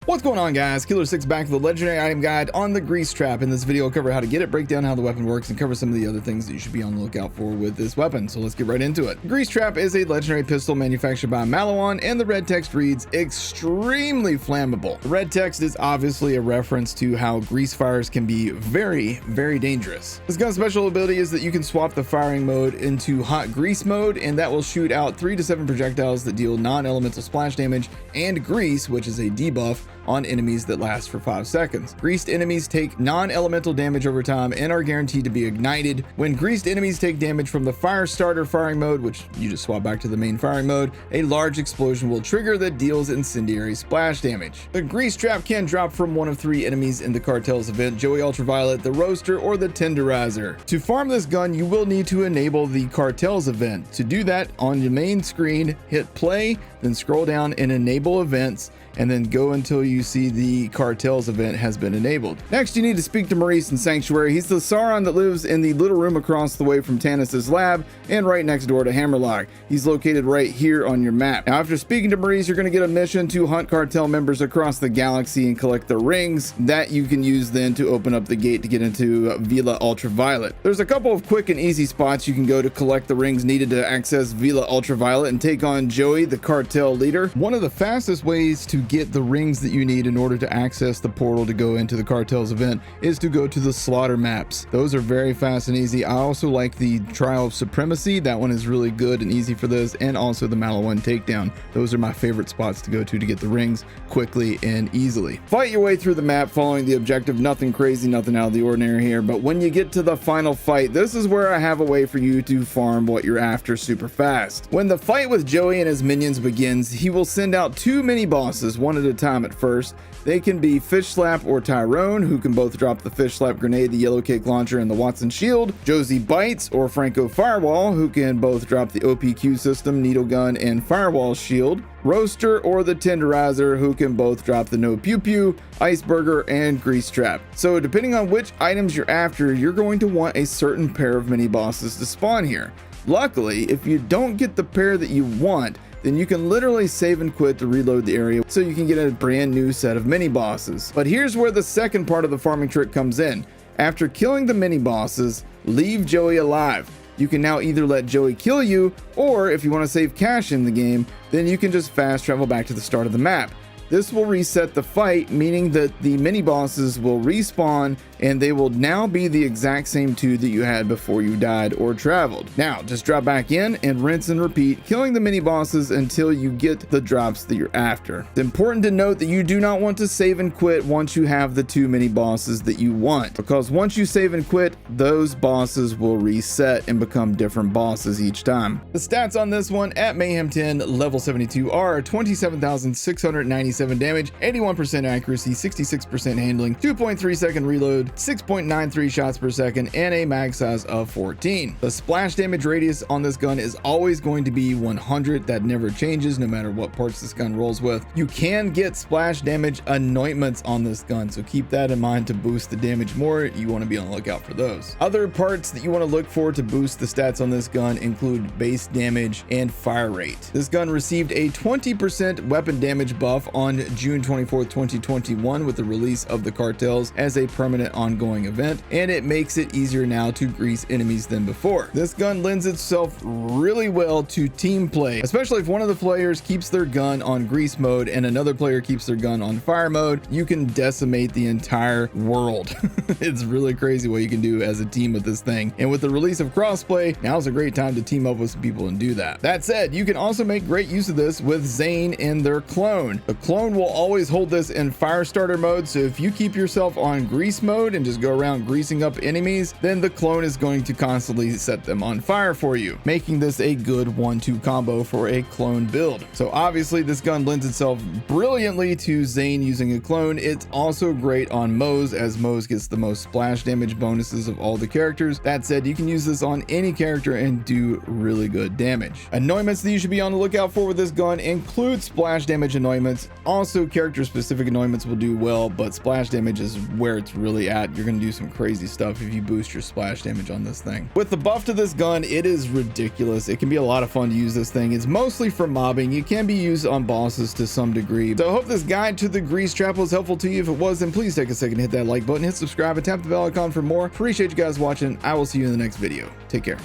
What's going on, guys? Killer6 back with the legendary item guide on the grease trap. In this video, I'll cover how to get it, break down how the weapon works, and cover some of the other things that you should be on the lookout for with this weapon. So let's get right into it. The grease trap is a legendary pistol manufactured by Malawan, and the red text reads extremely flammable. The red text is obviously a reference to how grease fires can be very, very dangerous. This gun's special ability is that you can swap the firing mode into hot grease mode, and that will shoot out 3 to 7 projectiles that deal non-elemental splash damage and grease, which is a debuff, on enemies that last for 5 seconds. Greased enemies take non-elemental damage over time and are guaranteed to be ignited. When greased enemies take damage from the fire starter firing mode, which you just swap back to the main firing mode, a large explosion will trigger that deals incendiary splash damage. The grease trap can drop from one of 3 enemies in the Cartels event: Joey Ultraviolet, the Roaster, or the Tenderizer. To farm this gun, you will need to enable the Cartels event. To do that, on your main screen, hit play, then scroll down and enable events, and then go until you see the Cartels event has been enabled. Next, you need to speak to Maurice in Sanctuary. He's the Sauron that lives in the little room across the way from Tanis's lab and right next door to Hammerlock. He's located right here on your map. Now, after speaking to Maurice, you're going to get a mission to hunt cartel members across the galaxy and collect the rings that you can use then to open up the gate to get into Villa Ultraviolet. There's a couple of quick and easy spots you can go to collect the rings needed to access Villa Ultraviolet and take on Joey, the cartel leader. One of the fastest ways to get the rings that you need in order to access the portal to go into the Cartels event is to go to the slaughter maps. Those are very fast and easy. I also like the Trial of Supremacy. That one is really good and easy for this, and also the Malawan takedown. Those are my favorite spots to go to get the rings quickly and easily. Fight your way through the map following the objective. Nothing crazy, nothing out of the ordinary here, but when you get to the final fight, this is where I have a way for you to farm what you're after super fast. When the fight with Joey and his minions begins, he will send out 2 mini bosses, one at a time at first. They can be Fish Slap or Tyrone, who can both drop the Fish Slap grenade, the Yellow Cake launcher, and the Watson shield. Josie Bites or Franco Firewall, who can both drop the o.p.q system, needle gun, and firewall shield. Roaster or the Tenderizer, who can both drop the no pew pew, iceberger, and grease trap. So depending on which items you're after, you're going to want a certain pair of mini bosses to spawn here. Luckily, if you don't get the pair that you want, then you can literally save and quit to reload the area so you can get a brand new set of mini bosses. But here's where the second part of the farming trick comes in. After killing the mini bosses, leave Joey alive. You can now either let Joey kill you, or if you want to save cash in the game, then you can just fast travel back to the start of the map. This will reset the fight, meaning that the mini bosses will respawn and they will now be the exact same 2 that you had before you died or traveled. Now, just drop back in and rinse and repeat, killing the mini bosses until you get the drops that you're after. It's important to note that you do not want to save and quit once you have the 2 mini bosses that you want, because once you save and quit, those bosses will reset and become different bosses each time. The stats on this one at Mayhem 10 level 72 are 27,697 damage, 81% accuracy, 66% handling, 2.3 second reload, 6.93 shots per second, and a mag size of 14. The splash damage radius on this gun is always going to be 100. That never changes no matter what parts this gun rolls with. You can get splash damage anointments on this gun, so keep that in mind to boost the damage more. You want to be on the lookout for those. Other parts that you want to look for to boost the stats on this gun include base damage and fire rate. This gun received a 20% weapon damage buff on June 24th, 2021 with the release of the Cartels as a permanent ongoing event, and it makes it easier now to grease enemies than before. This gun lends itself really well to team play, especially if one of the players keeps their gun on grease mode and another player keeps their gun on fire mode. You can decimate the entire world. It's really crazy what you can do as a team with this thing, and with the release of crossplay, now's a great time to team up with some people and do that. That said, you can also make great use of this with Zane and their clone. The clone will always hold this in fire starter mode, so if you keep yourself on grease mode and just go around greasing up enemies, then the clone is going to constantly set them on fire for you, making this a good 1-2 combo for a clone build. So obviously this gun lends itself brilliantly to Zane using a clone. It's also great on Mose, as Mose gets the most splash damage bonuses of all the characters. That said, you can use this on any character and do really good damage. Anointments that you should be on the lookout for with this gun include splash damage anointments Also, character specific anointments will do well, but splash damage is where it's really at. You're going to do some crazy stuff if you boost your splash damage on this thing. With the buff to this gun, it is ridiculous. It can be a lot of fun to use this thing. It's mostly for mobbing. You can be used on bosses to some degree. So I hope this guide to the grease trap was helpful to you. If it was, then please take a second to hit that like button, hit subscribe, and tap the bell icon for more. Appreciate you guys watching. I will see you in the next video. Take care.